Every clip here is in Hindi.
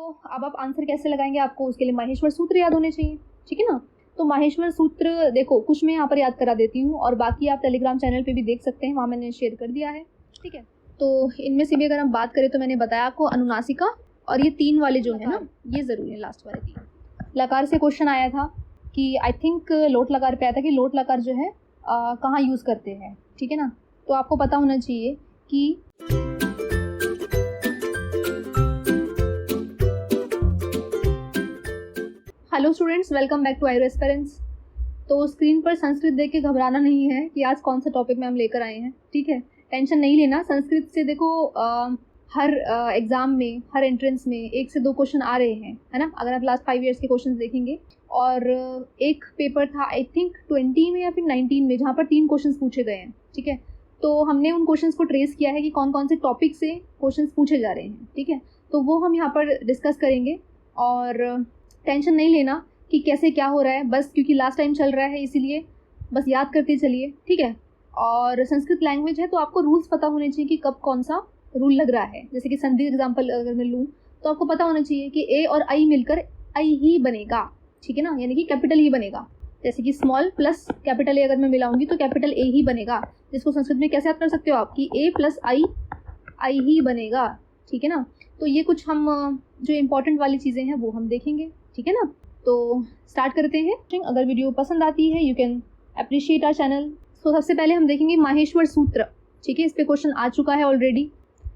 अब आप आंसर कैसे लगाएंगे, आपको उसके लिए माहेश्वर सूत्र याद होने चाहिए, ठीक है ना। तो माहेश्वर सूत्र देखो कुछ मैं यहाँ पर याद करा देती हूँ और बाकी आप टेलीग्राम चैनल पे भी देख सकते हैं, वहाँ मैंने शेयर कर दिया है, ठीक है। तो इनमें से भी अगर हम बात करें तो मैंने बताया आपको अनुनासिका और ये 3 वाले जो है ना, ये ज़रूरी है, लास्ट वाले 3। लकार से क्वेश्चन आया था कि आई थिंक लोट लकार पे आया था कि लोट लकार जो है कहाँ यूज़ करते हैं, ठीक है ना। तो आपको पता होना चाहिए कि hello students, welcome back to आईरो एस्पिरेंट्स। तो स्क्रीन पर संस्कृत देख के घबराना नहीं है कि आज कौन सा टॉपिक में हम लेकर आए हैं, ठीक है। टेंशन नहीं लेना, संस्कृत से देखो हर एग्ज़ाम में, हर एंट्रेंस में 1 से 2 क्वेश्चन आ रहे हैं, है ना। अगर आप लास्ट 5 ईयर्स के क्वेश्चन देखेंगे, और एक पेपर था आई थिंक 20 में या फिर 19 में, जहाँ पर 3 क्वेश्चन पूछे गए हैं, ठीक है। तो हमने उन क्वेश्चन को ट्रेस किया है कि कौन कौन से टॉपिक से क्वेश्चन पूछे जा रहे हैं, ठीक है। तो वो हम यहाँ पर डिस्कस करेंगे और टेंशन नहीं लेना कि कैसे क्या हो रहा है, बस क्योंकि लास्ट टाइम चल रहा है इसीलिए बस याद करते चलिए, ठीक है। और संस्कृत लैंग्वेज है तो आपको रूल्स पता होने चाहिए कि कब कौन सा रूल लग रहा है। जैसे कि संधि एग्जाम्पल अगर मैं लूँ तो आपको पता होना चाहिए कि ए और आई मिलकर आई ही बनेगा, ठीक है ना, यानी कि कैपिटल ही बनेगा। जैसे कि स्मॉल प्लस कैपिटल ए अगर मैं मिलाऊंगी तो कैपिटल ए ही बनेगा, जिसको संस्कृत में कैसे याद कर सकते हो आप कि ए प्लस आई आई ही बनेगा, ठीक है ना। तो ये कुछ हम जो इम्पोर्टेंट वाली चीज़ें हैं वो हम देखेंगे, ठीक है ना। तो स्टार्ट करते हैं। अगर वीडियो पसंद आती है you can appreciate our channel. तो सबसे पहले हम देखेंगे माहेश्वर सूत्र, ठीक है। इस पे क्वेश्चन आ चुका है ऑलरेडी।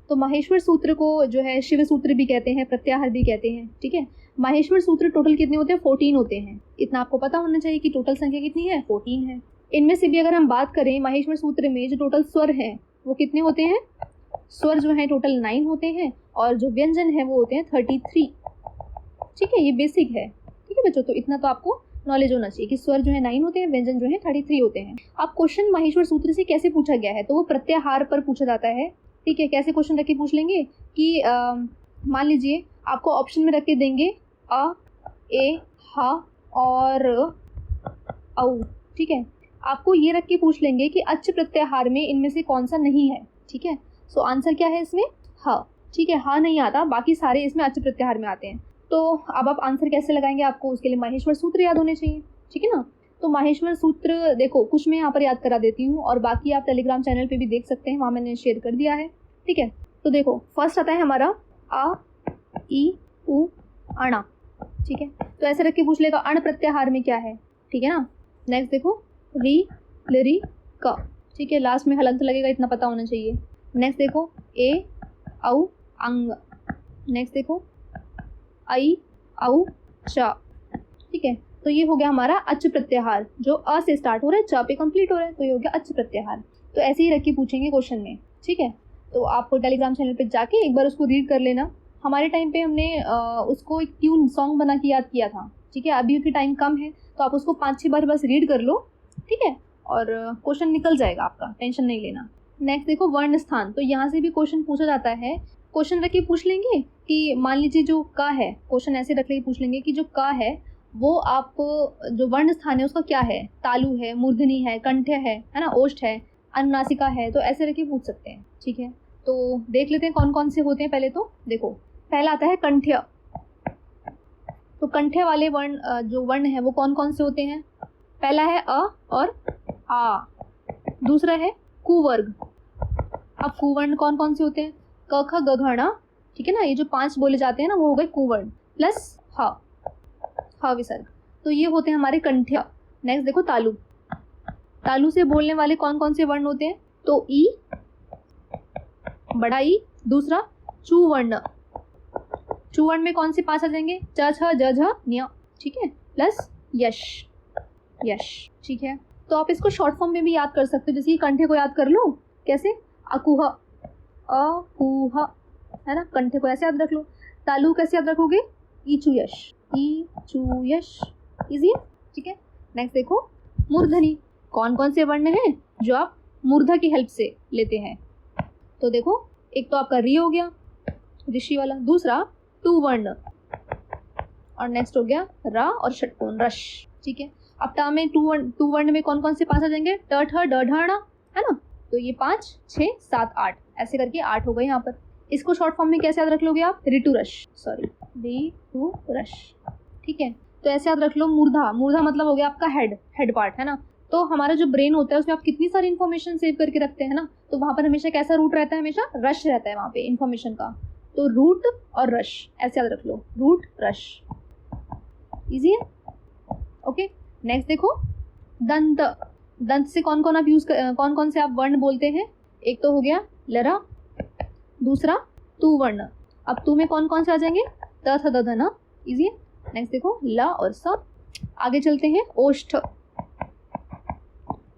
तो माहेश्वर सूत्र को जो है शिव सूत्र भी कहते हैं, प्रत्याहार भी कहते हैं, ठीक है। माहेश्वर सूत्र टोटल कितने होते हैं? 14 होते हैं। इतना आपको पता होना चाहिए कि टोटल संख्या कितनी है? 14 है। इनमें से भी अगर हम बात करें माहेश्वर सूत्र में जो टोटल स्वर हैं वो कितने होते हैं? स्वर जो है टोटल 9 होते हैं और जो व्यंजन है वो होते हैं 33, ठीक है। ये बेसिक है, ठीक है बच्चों। तो इतना तो आपको नॉलेज होना चाहिए कि स्वर जो है 9 होते हैं, व्यंजन जो है 33 होते हैं। अब क्वेश्चन माहेश्वर सूत्र से कैसे पूछा गया है तो वो प्रत्याहार पर पूछा जाता है, ठीक है। कैसे क्वेश्चन रख के पूछ लेंगे कि मान लीजिए आपको ऑप्शन में रख के देंगे अ, ए, ह और औ, ठीक है। आपको ये रख के पूछ लेंगे कि अच्छ प्रत्याहार में इनमें से कौन सा नहीं है, ठीक है। सो आंसर क्या है इसमें? ह, ठीक है। ह नहीं आता, बाकी सारे इसमें अच्छ प्रत्याहार में आते हैं। तो अब आप आंसर कैसे लगाएंगे, आपको उसके लिए माहेश्वर सूत्र याद होने चाहिए, ठीक है ना। तो माहेश्वर सूत्र देखो कुछ मैं यहाँ पर याद करा देती हूँ और बाकी आप टेलीग्राम चैनल पे भी देख सकते हैं, वहाँ मैंने शेयर कर दिया है, ठीक है। तो देखो फर्स्ट आता है हमारा आ, ई, उ, अणा, ठीक है। तो ऐसे रख के पूछ लेगा अण प्रत्याहार में क्या है, ठीक है ना। नेक्स्ट देखो री, लरी, क, ठीक है। लास्ट में हलंत लगेगा, इतना पता होना चाहिए। नेक्स्ट देखो ए, औ, अंग। नेक्स्ट देखो आई, औ, च, ठीक है। तो ये हो गया हमारा अच्छ प्रत्याहार, जो अ से स्टार्ट हो रहा है, च पे कंप्लीट हो रहा है, तो ये हो गया अच्छ प्रत्याहार। तो ऐसे ही रख के पूछेंगे क्वेश्चन में, ठीक है। तो आपको टेलीग्राम चैनल पे जाके एक बार उसको रीड कर लेना। हमारे टाइम पे हमने उसको एक ट्यून सॉन्ग बना के याद किया था, ठीक है। अभी उसकी टाइम कम है तो आप उसको 5-6 बार बस रीड कर लो, ठीक है, और क्वेश्चन निकल जाएगा आपका, टेंशन नहीं लेना। नेक्स्ट देखो वर्ण स्थान। तो यहाँ से भी क्वेश्चन पूछा जाता है। क्वेश्चन रख के पूछ लेंगे कि मान लीजिए जो का है, क्वेश्चन ऐसे रख के पूछ लेंगे कि जो का है वो आप जो वर्ण स्थान है उसका क्या है, तालु है, मूर्धनी है, कंठ्य है ना, ओष्ठ है, अनुनासिका है। तो ऐसे रख के पूछ सकते हैं, ठीक है। तो देख लेते हैं कौन कौन से होते हैं। पहले तो देखो पहला आता है कंठ्य। तो कंठ्य वाले वर्ण जो वर्ण है वो कौन कौन से होते हैं? पहला है अ और आ, दूसरा है कुवर्ग। अब कुवर्ण कौन कौन से होते हैं? क, ख, ग, घ, ण, ठीक है ना। ये जो 5 बोले जाते हैं ना वो हो गए कुवर्ण प्लस ह विसर्ग। तो ये होते हैं हमारे कंठ्य। नेक्स्ट देखो तालु। तालु से बोलने वाले कौन कौन से वर्ण होते हैं? तो ई, बड़ा ई, दूसरा चू वर्ण। चू वर्ण में कौन से 5 आ जाएंगे? च, छ, ज, झ, न्य, ठीक है, प्लस यश, यश, ठीक है। तो आप इसको शॉर्ट फॉर्म में भी याद कर सकते हो, जैसे कि कंठे को याद कर लो कैसे, अकुह, अकुह, है ना। कंठे को ऐसे याद रख लो। तालु कैसे याद रखोगे? ईचु यश, ईचु यश, इजी है, ठीक है। नेक्स्ट देखो मूर्धनी। कौन कौन से वर्ण हैं जो आप मूर्धा की हेल्प से लेते हैं? तो देखो एक तो आपका री हो गया, ऋषि वाला, दूसरा टू वर्ण, और नेक्स्ट हो गया रा और षटकोण रश, ठीक है। अब टा में टू वर्ण में कौन कौन से 5 आ जाएंगे? ट, ठ, ड, ढ, ण, है ना। तो ये 5, 6, 7, 8 ऐसे करके 8 हो गए यहाँ पर। इसको शॉर्ट फॉर्म में कैसे याद रख लोगे आप? ऋतुरश, सॉरी री टू रश, ठीक है। तो ऐसे याद रख लो, मूर्धा, मूर्धा मतलब हो गया आपका हेड पार्ट, है ना। तो हमारा जो ब्रेन होता है उसमें आप कितनी सारी इन्फॉर्मेशन सेव करके रखते हैं ना, तो वहां पर हमेशा कैसा रूट रहता है, हमेशा रश रहता है वहां पे इन्फॉर्मेशन का। तो रूट और रश ऐसे याद रख लो, रूट रश, इजी है। ओके, नेक्स्ट देखो दंत। दंत से कौन कौन से आप वर्ण बोलते हैं? एक तो हो गया लरा, दूसरा तू वर्ण। अब तू में कौन कौन से आ जाएंगे? त थ द ध न, इजी है। नेक्स्ट देखो ल और स। आगे चलते हैं ओष्ठ।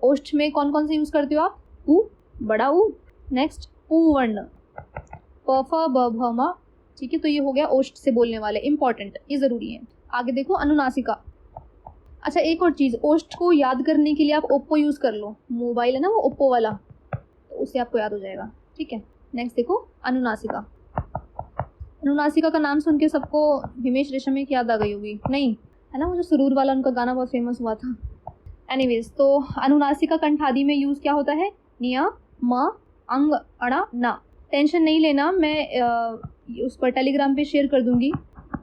ओष्ठ में कौन कौन से यूज करते हो आप? उ, बड़ा उ। नेक्स्ट पू वर्ण, प फ ब भ म, ठीक है। तो ये हो गया ओष्ठ से बोलने वाले, इंपॉर्टेंट, ये जरूरी है। आगे देखो अनुनासिका। अच्छा एक और चीज, ओष्ठ को याद करने के लिए आप ओप्पो यूज कर लो, मोबाइल है ना वो ओप्पो वाला, तो उससे आपको याद हो जाएगा, ठीक है। नेक्स्ट देखो अनुनासिका। अनुनासिका का नाम सुन के सबको हिमेश रेशमिया की याद आ गई होगी, नहीं है ना, वो जो सुरूर वाला उनका गाना बहुत फेमस हुआ था। एनीवेज, तो अनुनासिका कंठादि में यूज क्या होता है? निया, म, अंग, अड़ा, ना। टेंशन नहीं लेना, मैं उस पर टेलीग्राम पे शेयर कर दूंगी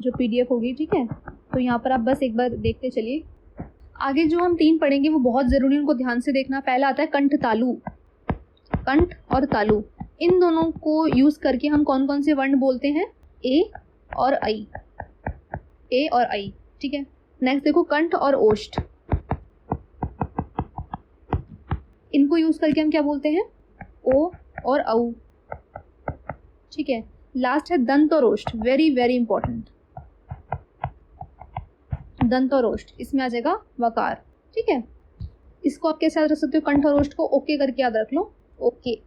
जो PDF होगी, ठीक है। तो यहाँ पर आप बस एक बार देखते चलिए। आगे जो हम 3 पढ़ेंगे वो बहुत ज़रूरी, उनको ध्यान से देखना। पहला आता है कंठ तालु। कंठ और तालु, इन दोनों को यूज़ करके हम कौन कौन से वर्ण बोलते हैं? ए और आई, ए और आई, ठीक है। नेक्स्ट देखो कंठ और ओष्ठ, इनको यूज़ करके हम क्या बोलते हैं? ओ और औ, ठीक है। लास्ट है दंत और ओष्ठ, वेरी वेरी इंपॉर्टेंट। दंत और ओष्ठ, इसमें आ जाएगा वकार, ठीक है। इसको आप कैसे याद रख सकते हो? कंठ और ओष्ठ को ओके करके याद रख लो, ओके।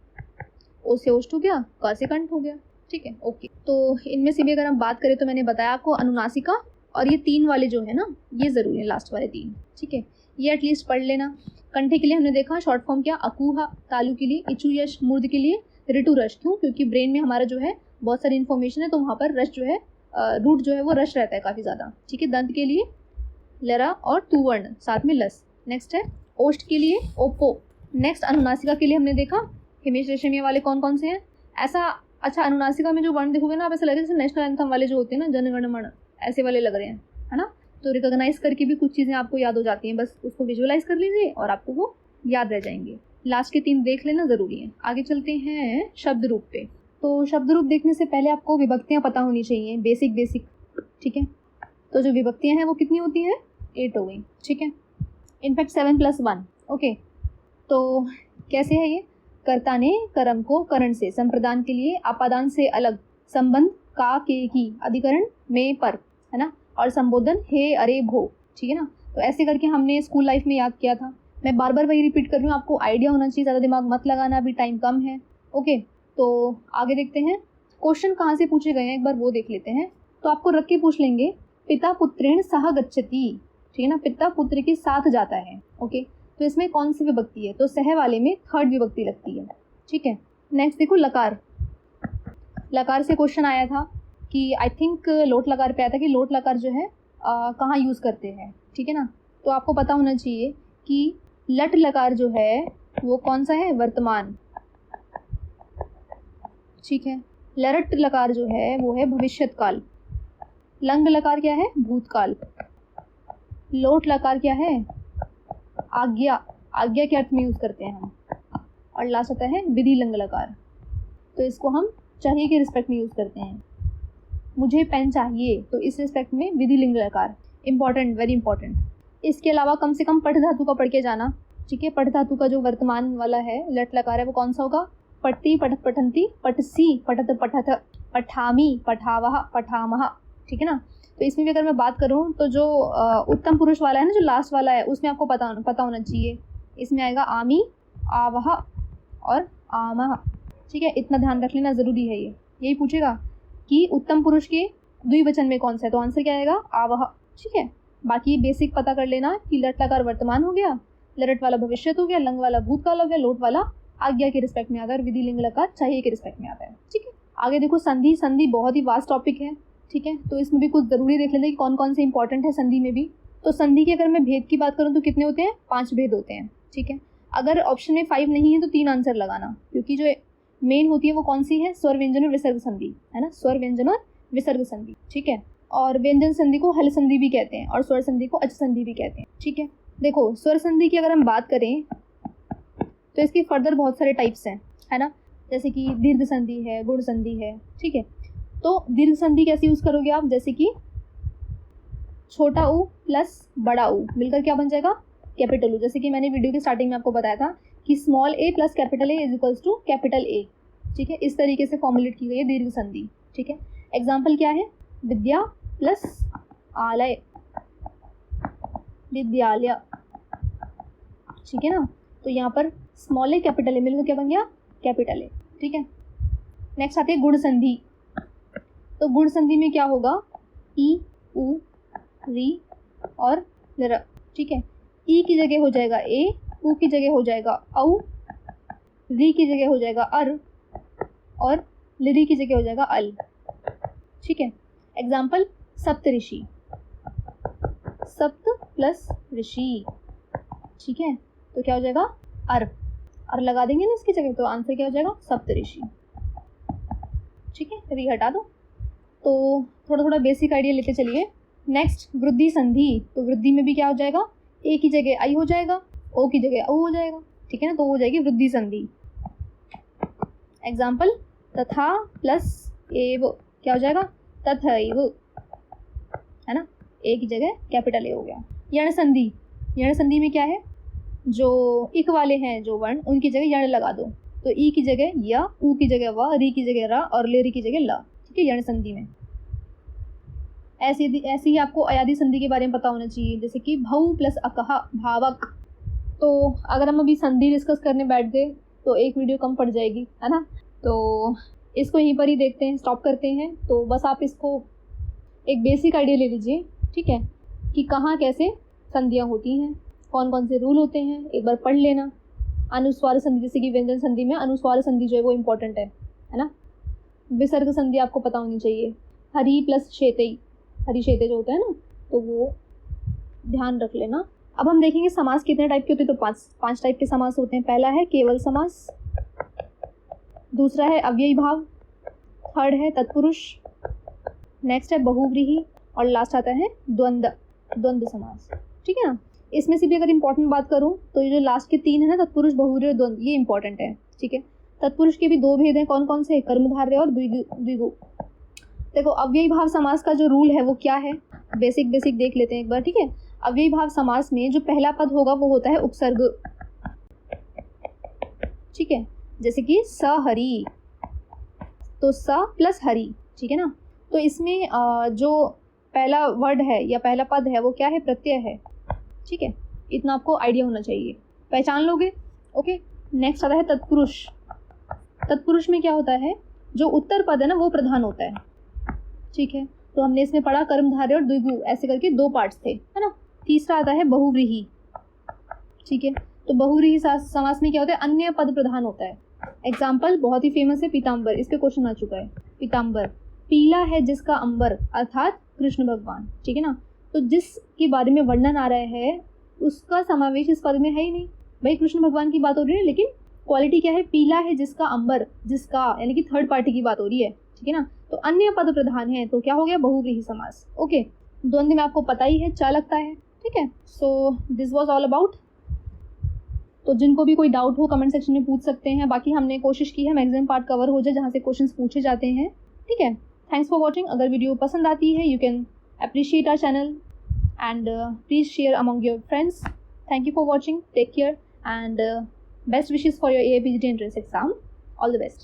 ओ से ओष्ठ हो गया, क से कंठ हो गया, ठीक है, ओके। तो इनमें से भी अगर हम बात करें तो मैंने बताया आपको अनुनासिका और ये 3 वाले जो है ना, ये जरूरी है, लास्ट वाले 3, ठीक है। ये एटलीस्ट पढ़ लेना। कंठे के लिए हमने देखा शॉर्ट फॉर्म क्या? अकूहा। तालु के लिए इचु यश, मूर्ध के लिए ऋतु रश। क्यों? क्योंकि ब्रेन में हमारा जो है बहुत सारी इन्फॉर्मेशन है, तो वहाँ पर रश जो है, रूट जो है वो रश रहता है काफ़ी ज़्यादा, ठीक है। दंत के लिए लरा और तू वर्ण, साथ में लस। नेक्स्ट है ओष्ठ के लिए ओप्पो। नेक्स्ट अनुनासिका के लिए हमने देखा हिमेश रेशमिया वाले कौन कौन से हैं ऐसा। अच्छा, अनुनासिका में जो वर्ण देखोगे ना, आप ऐसा लगे जैसे नेशनल एंथम वाले जो होते हैं ना, जन गण मन, ऐसे वाले लग रहे हैं, है ना। तो रिकॉग्नाइज करके भी कुछ चीज़ें आपको याद हो जाती हैं, बस उसको विजुअलाइज कर लीजिए और आपको वो याद रह जाएंगे। लास्ट के 3 देख लेना, ज़रूरी है। आगे चलते हैं शब्द रूप पे। तो शब्द रूप देखने से पहले आपको विभक्तियाँ पता होनी चाहिए, बेसिक, ठीक है। तो जो विभक्तियाँ हैं वो कितनी होती हैं? 8 हो गई, ठीक है। In fact 7 + 1, okay. तो कैसे है ये? कर्ता ने कर्म को करण से, संप्रदान के लिए अपादान से अलग, संबंध का, के, की, अधिकरण में, पर, है ना, और संबोधन हे, अरे, भो, ठीक है ना। तो ऐसे करके हमने स्कूल लाइफ में याद किया था। मैं बार बार वही रिपीट कर रही हूँ, आपको आइडिया होना चाहिए, ज़्यादा दिमाग मत लगाना, अभी टाइम कम है, ओके। तो आगे देखते हैं क्वेश्चन कहाँ से पूछे गए हैं, एक बार वो देख लेते हैं। तो आपको रख के पूछ लेंगे, पिता पुत्रेण सह गच्छति, ठीक है ना, पिता पुत्र के साथ जाता है, ओके। तो इसमें कौन सी विभक्ति है? तो सह वाले में 3rd विभक्ति लगती है, ठीक है। नेक्स्ट देखो लकार। लकार से क्वेश्चन आया था कि आई थिंक लोट लकार पे आया था कि लोट लकार जो है कहाँ यूज़ करते हैं, ठीक है ना। तो आपको पता होना चाहिए कि लट लकार जो है वो कौन सा है? वर्तमान, ठीक है। लरट लकार जो है वो है भविष्यत काल। लंग लकार क्या है? भूतकाल। लोट लकार क्या है? आज्ञा, आज्ञा के अर्थ में यूज करते हैं हम। और लास्ट आता है विधि लिंग लकार, तो इसको हम चाहिए के रिस्पेक्ट में यूज करते हैं। मुझे पेन चाहिए, तो इस रिस्पेक्ट में विधि लिंग लकार, इंपॉर्टेंट, वेरी इंपॉर्टेंट। इसके अलावा कम से कम पठ धातु का पढ़ के जाना, ठीक है। पठ धातु का जो वर्तमान वाला है लट लकार है वो कौन सा होगा? पठती, पठत, पठंती, पठसी, पठत, पठथ, पठामी, पठावह, पठामह, ठीक है ना। तो इसमें भी अगर मैं बात करूँ तो जो उत्तम पुरुष वाला है ना, जो लास्ट वाला है, उसमें आपको पता होना चाहिए। इसमें आएगा आमी, आवह और आमह, ठीक है। इतना ध्यान रख लेना ज़रूरी है। ये यही पूछेगा कि उत्तम पुरुष के द्विवचन में कौन सा है, तो आंसर क्या आएगा? आवह, ठीक है। बाकी बेसिक पता कर लेना कि लट लकार वर्तमान हो गया, लरट वाला भविष्यत हो गया, लंग वाला भूतकाल हो गया, लोट वाला आज्ञा के रिस्पेक्ट में आता है और विधि लिंग लकार चाहिए के रिस्पेक्ट में आता है, ठीक है। आगे देखो संधि। संधि बहुत ही वास्ट टॉपिक है, ठीक है। तो इसमें भी कुछ ज़रूरी देख लेते हैं कि कौन कौन से इंपॉर्टेंट है संधि में भी। तो संधि के अगर मैं भेद की बात करूँ तो कितने होते हैं? 5 भेद होते हैं, ठीक है। अगर ऑप्शन में 5 नहीं है तो 3 आंसर लगाना, क्योंकि जो मेन होती है वो कौन सी है? स्वर व्यंजन और विसर्ग संधि, है ना, स्वर व्यंजन और विसर्ग संधि, ठीक है। और व्यंजन संधि को हल संधि भी कहते हैं और स्वर संधि को अच संधि भी कहते हैं। ठीक है, देखो स्वर संधि की अगर हम बात करें तो इसकी फर्दर बहुत सारे टाइप्स हैं, है ना, जैसे कि दीर्घ संधि है, गुण संधि है। ठीक है, तो दीर्घ संधि कैसे यूज़ करोगे आप, जैसे कि छोटा ऊ प्लस बड़ा ऊ मिलकर क्या बन जाएगा, कैपिटल ऊ। जैसे कि मैंने वीडियो की स्टार्टिंग में आपको बताया था कि small A plus capital A is equals to capital A. ठीक है, इस तरीके से फॉर्मुलेट की गई है दीर्घ संधि। ठीक है, एग्जाम्पल क्या है, विद्या प्लस आलय, विद्यालय। ठीक है ना, तो यहाँ पर स्मॉल ए कैपिटल ए मिलकर क्या बन गया, कैपिटल ए। ठीक है, नेक्स्ट आती है गुण संधि। तो गुण संधि में क्या होगा, ई उ री और र। ठीक है, ई की जगह हो जाएगा ए, उ की जगह हो जाएगा औ, री की जगह हो जाएगा अर और लिरी की जगह हो जाएगा अल। ठीक है, एग्जाम्पल सप्त ऋषि, सप्त प्लस ऋषि। ठीक है, तो क्या हो जाएगा, अर लगा देंगे ना इसकी जगह, तो आंसर क्या हो जाएगा, सप्त ऋषि। ठीक है, तभी हटा दो। तो थोड़ा थोड़ा बेसिक आइडिया लेते चलिए। नेक्स्ट वृद्धि संधि। तो वृद्धि में भी क्या हो जाएगा, ए की जगह आई हो जाएगा, ओ की जगह औ हो जाएगा। ठीक है ना, तो हो जाएगी वृद्धि संधि। एग्जाम्पल तथा प्लस एव, क्या हो जाएगा, तथैव, है ना, ए की जगह कैपिटल ए हो गया। यण संधि, यण संधि में क्या है, जो इक वाले हैं जो वर्ण उनकी जगह यण लगा दो, तो ई की जगह य, उ की जगह व, री की जगह र और लेरी की जगह ल। ठीक है, यण संधि में ऐसी ही आपको अयादि संधि के बारे में पता होना चाहिए, जैसे कि भऊ प्लस अकहा, भावक। तो अगर हम अभी संधि डिस्कस करने बैठ गए तो एक वीडियो कम पड़ जाएगी, है ना, तो इसको यहीं पर ही देखते हैं, स्टॉप करते हैं। तो बस आप इसको एक बेसिक आइडिया ले लीजिए। ठीक है, कि कहाँ कैसे संधियाँ होती हैं, कौन कौन से रूल होते हैं, एक बार पढ़ लेना। अनुस्वार संधि, जैसे कि व्यंजन संधि में अनुस्वार संधि जो है वो इम्पोर्टेंट है ना। विसर्ग संधि आपको पता होनी चाहिए। हरि प्लस शेतई, हरि शेते जो होता है ना, तो वो ध्यान रख लेना। अब हम देखेंगे समास कितने टाइप के होते हैं, तो पांच टाइप के समास होते हैं। पहला है केवल समास, दूसरा है अव्ययी भाव, थर्ड है तत्पुरुष, नेक्स्ट है बहुव्रीहि और लास्ट आता है द्वंद्व समास। ठीक है ना, इसमें से भी अगर इंपॉर्टेंट बात करूँ तो ये जो लास्ट के तीन है ना, तत्पुरुष, बहुव्रीहि और द्वंद्व, ये इंपॉर्टेंट है। ठीक है, तत्पुरुष के भी दो भेद हैं, कौन कौन से, कर्मधारय और द्विगु। देखो अव्ययी भाव समास का जो रूल है वो क्या है, बेसिक देख लेते हैं एक बार। ठीक है, अव्ययी भाव समास में जो पहला पद होगा वो होता है उपसर्ग। ठीक है, जैसे कि स हरि, तो स प्लस हरि। ठीक है ना, तो इसमें जो पहला वर्ड है या पहला पद है वो क्या है, प्रत्यय है। ठीक है, इतना आपको आइडिया होना चाहिए, पहचान लोगे। ओके, नेक्स्ट आता है तत्पुरुष। तत्पुरुष में क्या होता है, जो उत्तर पद है ना वो प्रधान होता है। ठीक है, तो हमने इसमें पढ़ा कर्मधारय और द्विगु, ऐसे करके दो पार्ट्स थे, है ना। तीसरा आता है बहुव्रीहि। ठीक है, तो बहुव्रीहि समास में क्या होता है, अन्य पद प्रधान होता है। एग्जाम्पल बहुत ही फेमस है पीताम्बर, इस पे क्वेश्चन आ चुका है। पीताम्बर, पीला है जिसका अंबर, अर्थात कृष्ण भगवान। ठीक है ना, तो जिसके बारे में वर्णन आ रहा है उसका समावेश इस पद में है ही नहीं। भाई कृष्ण भगवान की बात हो रही है, लेकिन क्वालिटी क्या है, पीला है जिसका अंबर, जिसका यानी कि थर्ड पार्टी की बात हो रही है। ठीक है ना, तो अन्य पद प्रधान है, तो क्या हो गया, बहुव्रीहि समास। ओके, द्वंद्व में आपको पता ही है क्या लगता है। ठीक है, so this was all about. तो जिनको भी कोई डाउट हो कमेंट सेक्शन में पूछ सकते हैं। बाकी हमने कोशिश की है मैक्सिमम पार्ट कवर हो जाए जहाँ से क्वेश्चंस पूछे जाते हैं। ठीक है, थैंक्स फॉर वॉचिंग। अगर वीडियो पसंद आती है you can appreciate our channel and please share among your friends. Thank you for watching. Take care and best wishes for your AIPGT entrance exam. All the best.